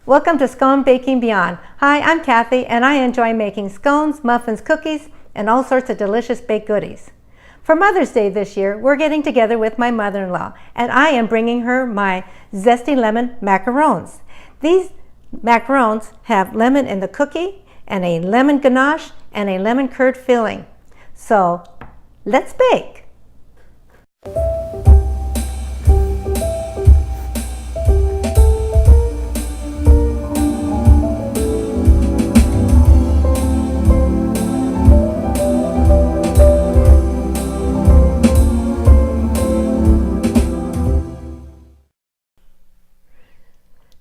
Welcome to Scone Baking Beyond. Hi, I'm Kathy and I enjoy making scones, muffins, cookies, and all sorts of delicious baked goodies. For Mother's Day this year, we're getting together with my mother-in-law and I am bringing her my Zesty Lemon Macarons. These macarons have lemon in the cookie and a lemon ganache and a lemon curd filling. So, let's bake!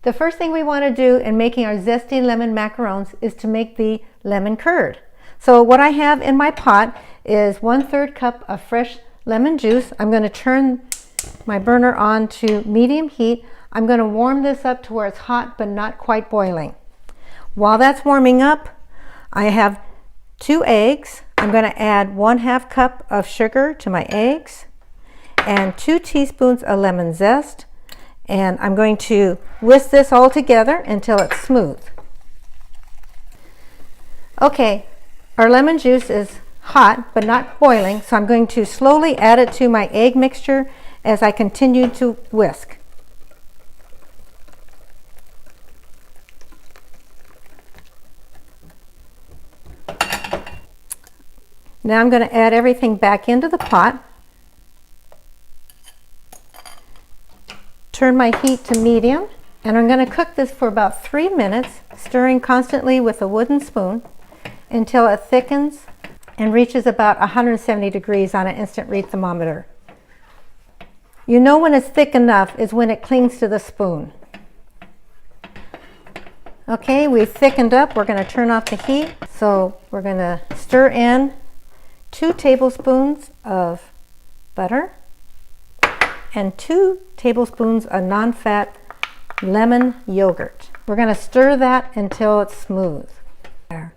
The first thing we want to do in making our Zesty Lemon Macarons is to make the lemon curd. So what I have in my pot is 1/3 cup of fresh lemon juice. I'm going to turn my burner on to medium heat. I'm going to warm this up to where it's hot but not quite boiling. While that's warming up, I have 2 eggs. I'm going to add 1/2 cup of sugar to my eggs and 2 teaspoons of lemon zest. And I'm going to whisk this all together until it's smooth. Okay, our lemon juice is hot but not boiling, so I'm going to slowly add it to my egg mixture as I continue to whisk. Now I'm going to add everything back into the pot. Turn my heat to medium, and I'm going to cook this for about 3 minutes, stirring constantly with a wooden spoon until it thickens and reaches about 170 degrees on an instant read thermometer. You know when it's thick enough is when it clings to the spoon. Okay, we've thickened up. We're going to turn off the heat. So we're going to stir in 2 tablespoons of butter and 2 tablespoons of non-fat lemon yogurt. We're going to stir that until it's smooth. There.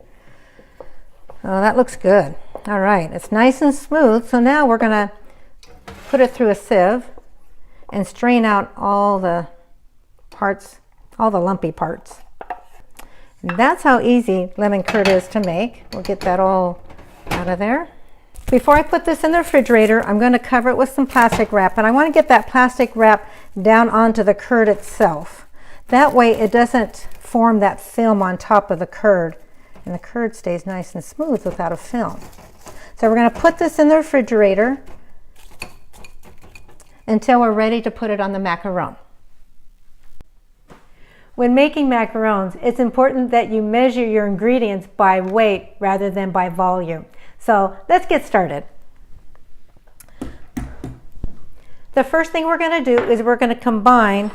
Oh, that looks good. All right, it's nice and smooth. So now we're going to put it through a sieve and strain out all the parts, all the lumpy parts. And that's how easy lemon curd is to make. We'll get that all out of there. Before I put this in the refrigerator, I'm going to cover it with some plastic wrap, and I want to get that plastic wrap down onto the curd itself. That way it doesn't form that film on top of the curd, and the curd stays nice and smooth without a film. So we're going to put this in the refrigerator until we're ready to put it on the macaron. When making macarons, it's important that you measure your ingredients by weight rather than by volume. So let's get started. The first thing we're going to do is we're going to combine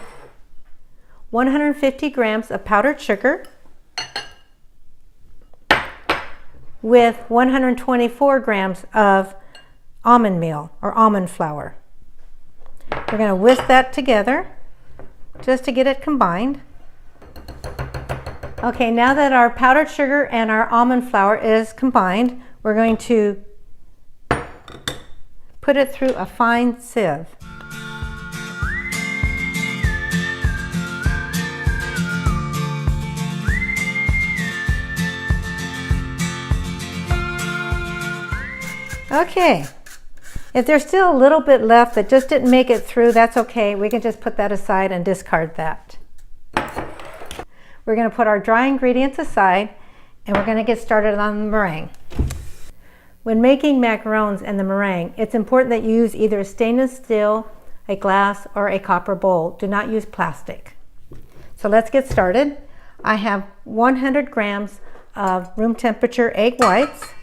150 grams of powdered sugar with 124 grams of almond meal or almond flour. We're going to whisk that together just to get it combined. Okay, now that our powdered sugar and our almond flour is combined, we're going to put it through a fine sieve. Okay, if there's still a little bit left that just didn't make it through, that's okay. We can just put that aside and discard that. We're going to put our dry ingredients aside and we're going to get started on the meringue. When making macarons and the meringue, it's important that you use either a stainless steel, a glass, or a copper bowl. Do not use plastic. So let's get started. I have 100 grams of room temperature egg whites.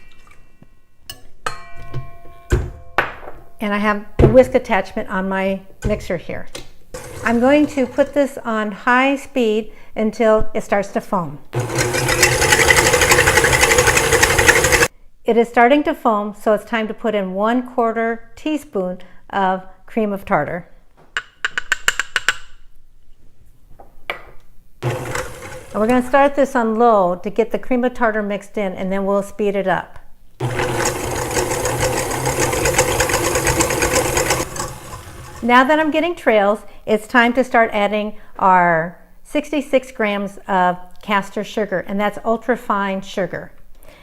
And I have the whisk attachment on my mixer here. I'm going to put this on high speed until it starts to foam. It is starting to foam, so it's time to put in 1/4 teaspoon of cream of tartar. And we're going to start this on low to get the cream of tartar mixed in, and then we'll speed it up. Now that I'm getting trails, it's time to start adding our 66 grams of caster sugar, and that's ultra fine sugar.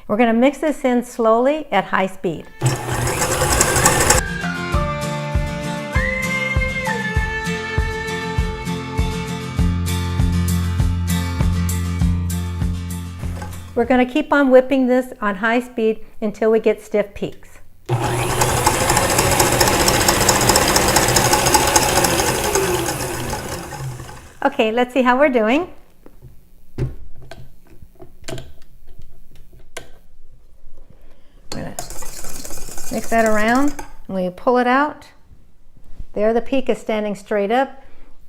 We're going to mix this in slowly at high speed. We're going to keep on whipping this on high speed until we get stiff peaks. Okay, let's see how we're doing. We're going to mix that around, and when you pull it out, there the peak is standing straight up.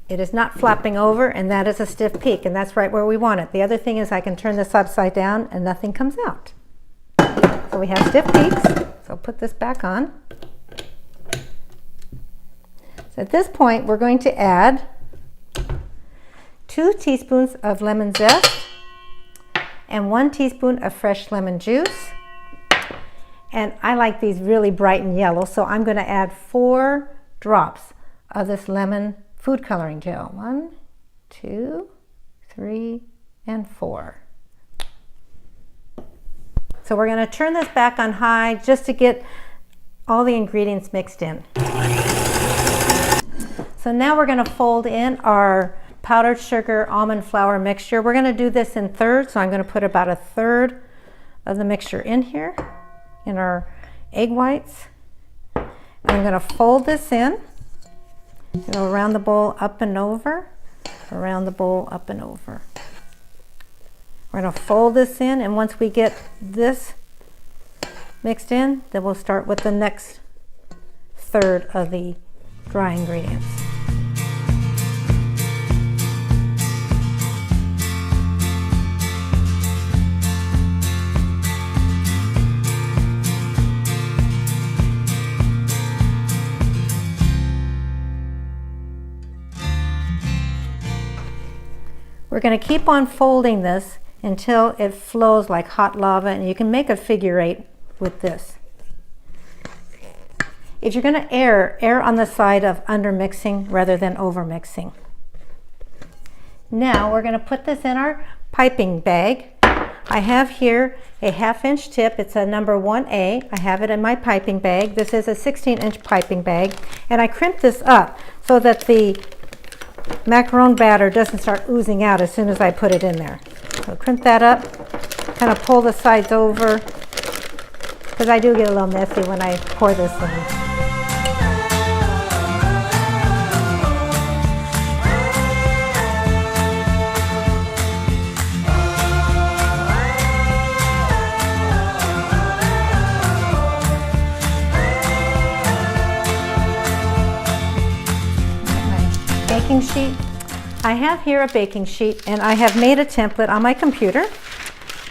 It is not flapping over, and that is a stiff peak, and that's right where we want it. The other thing is I can turn this upside down and nothing comes out. So we have stiff peaks, so I'll put this back on. So at this point, we're going to add 2 teaspoons of lemon zest and 1 teaspoon of fresh lemon juice. And I like these really bright and yellow, so I'm going to add 4 drops of this lemon food coloring gel. 1, 2, 3, and 4. So we're going to turn this back on high just to get all the ingredients mixed in. So now we're going to fold in our powdered sugar almond flour mixture. We're going to do this in thirds, so I'm going to put about 1/3 of the mixture in here, in our egg whites. And I'm going to fold this in. Go around the bowl, up and over, around the bowl, up and over. We're going to fold this in, and once we get this mixed in, then we'll start with the next third of the dry ingredients. We're going to keep on folding this until it flows like hot lava, and you can make a figure 8 with this. If you're going to err on the side of under mixing rather than over mixing. Now we're going to put this in our piping bag. I have here a 1/2 inch tip. It's a number 1A. I have it in my piping bag. This is a 16-inch piping bag, and I crimped this up so that the macaron batter doesn't start oozing out as soon as I put it in there. So crimp that up, kind of pull the sides over, because I do get a little messy when I pour this in. Baking sheet. I have here a baking sheet, and I have made a template on my computer,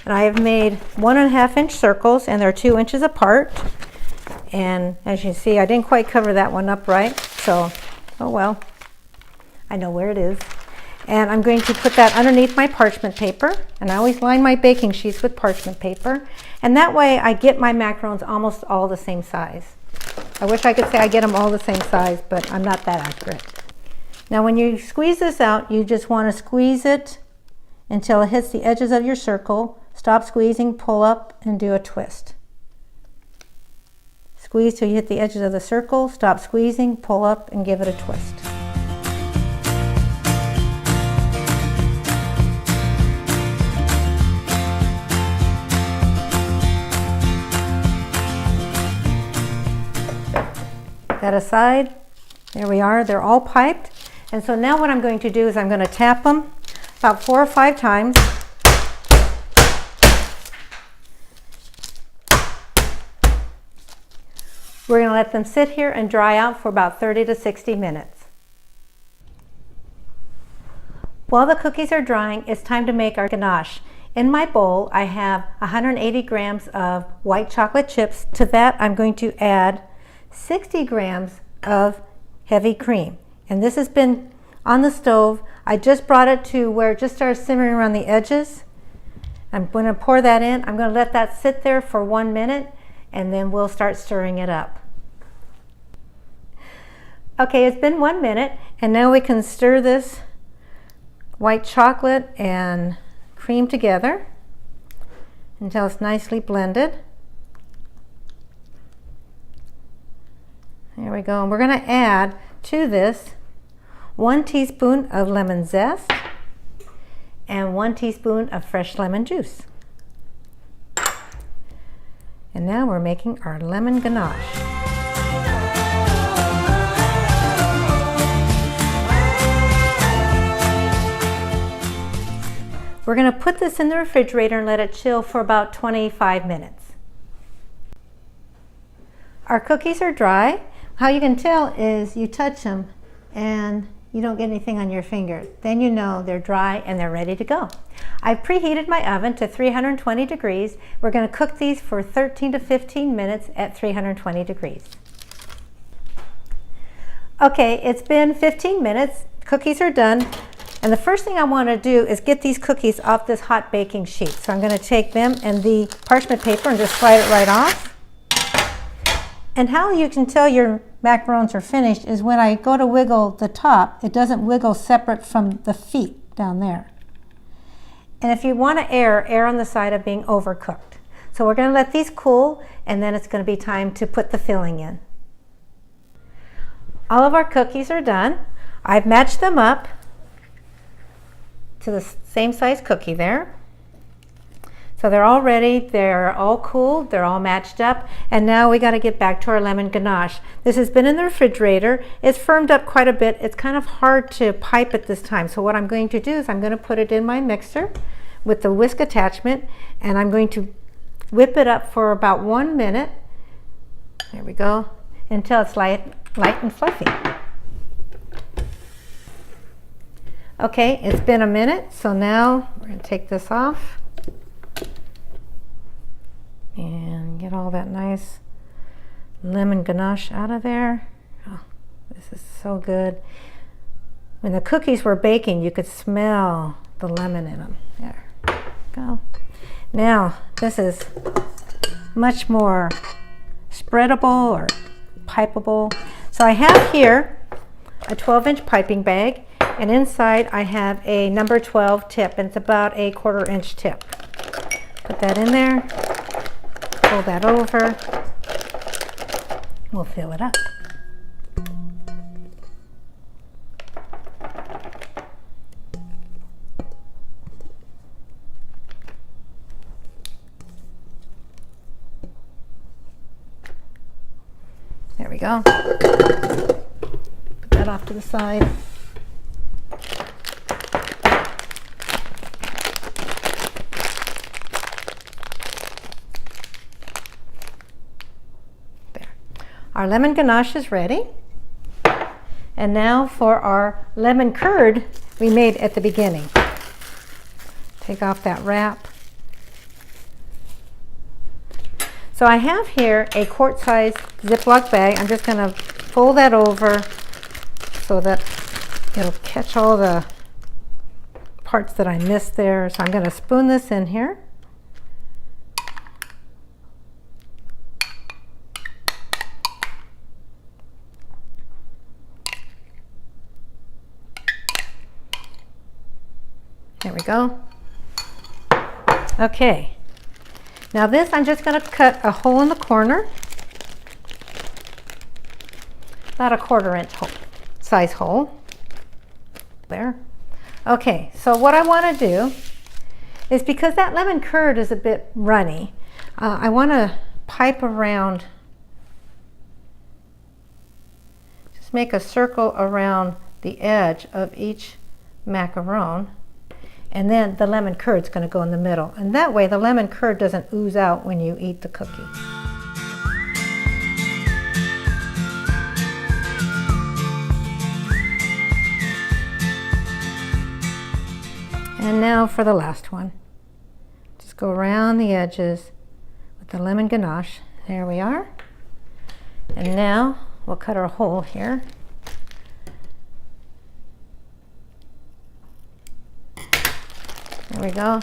and I have made 1.5 inch circles, and they're 2 inches apart. And as you see, I didn't quite cover that one up right, so oh well, I know where it is. And I'm going to put that underneath my parchment paper, and I always line my baking sheets with parchment paper, and that way I get my macarons almost all the same size. I wish I could say I get them all the same size, but I'm not that accurate. Now when you squeeze this out, you just want to squeeze it until it hits the edges of your circle. Stop squeezing, pull up, and do a twist. Squeeze till you hit the edges of the circle, stop squeezing, pull up, and give it a twist. That aside, there we are, they're all piped. And so now what I'm going to do is I'm going to tap them about 4 or 5 times. We're going to let them sit here and dry out for about 30 to 60 minutes. While the cookies are drying, it's time to make our ganache. In my bowl, I have 180 grams of white chocolate chips. To that, I'm going to add 60 grams of heavy cream. And this has been on the stove. I just brought it to where it just started simmering around the edges. I'm going to pour that in. I'm going to let that sit there for 1 minute, and then we'll start stirring it up. Okay, it's been 1 minute, and now we can stir this white chocolate and cream together until it's nicely blended. There we go. And we're going to add to this 1 teaspoon of lemon zest and 1 teaspoon of fresh lemon juice. And now we're making our lemon ganache. We're going to put this in the refrigerator and let it chill for about 25 minutes. Our cookies are dry. How you can tell is you touch them and you don't get anything on your finger. Then you know they're dry and they're ready to go. I've preheated my oven to 320 degrees. We're going to cook these for 13 to 15 minutes at 320 degrees. Okay, it's been 15 minutes. Cookies are done. And the first thing I want to do is get these cookies off this hot baking sheet. So I'm going to take them and the parchment paper and just slide it right off. And how you can tell your macarons are finished is when I go to wiggle the top, it doesn't wiggle separate from the feet down there. And if you want to err on the side of being overcooked. So we're going to let these cool, and then it's going to be time to put the filling in. All of our cookies are done. I've matched them up to the same size cookie there. So they're all ready, they're all cooled, they're all matched up, and now we got to get back to our lemon ganache. This has been in the refrigerator. It's firmed up quite a bit. It's kind of hard to pipe at this time. So what I'm going to do is I'm going to put it in my mixer with the whisk attachment, and I'm going to whip it up for about 1 minute. There we go, until it's light and fluffy. Okay, it's been a minute, so now we're going to take this off and get all that nice lemon ganache out of there. Oh, this is so good. When the cookies were baking, you could smell the lemon in them. There we go. Now, this is much more spreadable or pipeable. So I have here a 12-inch piping bag, and inside I have a number 12 tip, and it's about a 1/4 inch tip. Put that in there. Pull that over. We'll fill it up. There we go. Put that off to the side. Our lemon ganache is ready. And now for our lemon curd we made at the beginning. Take off that wrap. So I have here a quart-sized Ziploc bag. I'm just going to fold that over so that it'll catch all the parts that I missed there. So I'm going to spoon this in here. There we go. Okay. Now this, I'm just going to cut a hole in the corner. About a 1/4 inch hole, size hole. There. Okay, so what I want to do is, because that lemon curd is a bit runny, I want to pipe around, just make a circle around the edge of each macaron. And then the lemon curd is going to go in the middle. And that way the lemon curd doesn't ooze out when you eat the cookie. And now for the last one. Just go around the edges with the lemon ganache. There we are. And now we'll cut our hole here. There we go.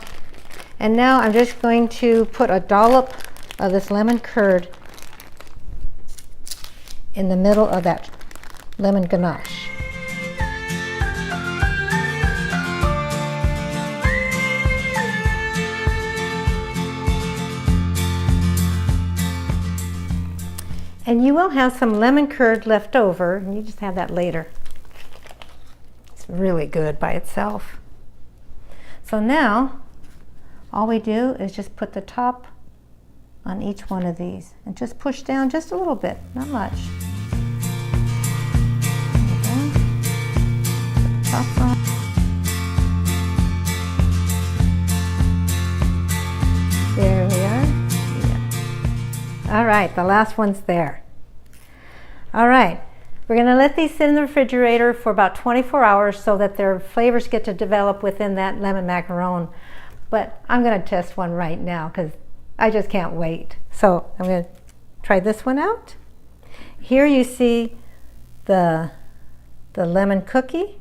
And now I'm just going to put a dollop of this lemon curd in the middle of that lemon ganache. And you will have some lemon curd left over, and you just have that later. It's really good by itself. So now, all we do is just put the top on each one of these and just push down just a little bit, not much. Top on. There we are. Yeah. All right, the last one's there. All right, we're going to let these sit in the refrigerator for about 24 hours so that their flavors get to develop within that lemon macaron. But I'm going to test one right now because I just can't wait. So I'm going to try this one out. Here you see the lemon cookie.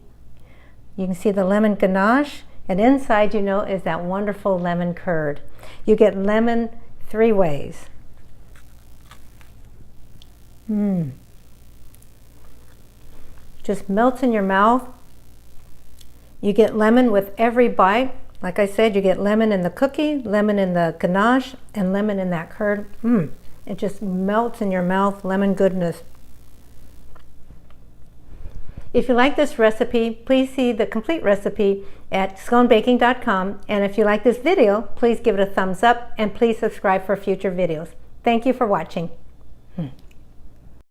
You can see the lemon ganache, and inside, you know, is that wonderful lemon curd. You get lemon 3 ways. Just melts in your mouth. You get lemon with every bite. Like I said, you get lemon in the cookie, lemon in the ganache, and lemon in that curd. It just melts in your mouth, lemon goodness. If you like this recipe, please see the complete recipe at sconebaking.com. And if you like this video, please give it a thumbs up and please subscribe for future videos. Thank you for watching.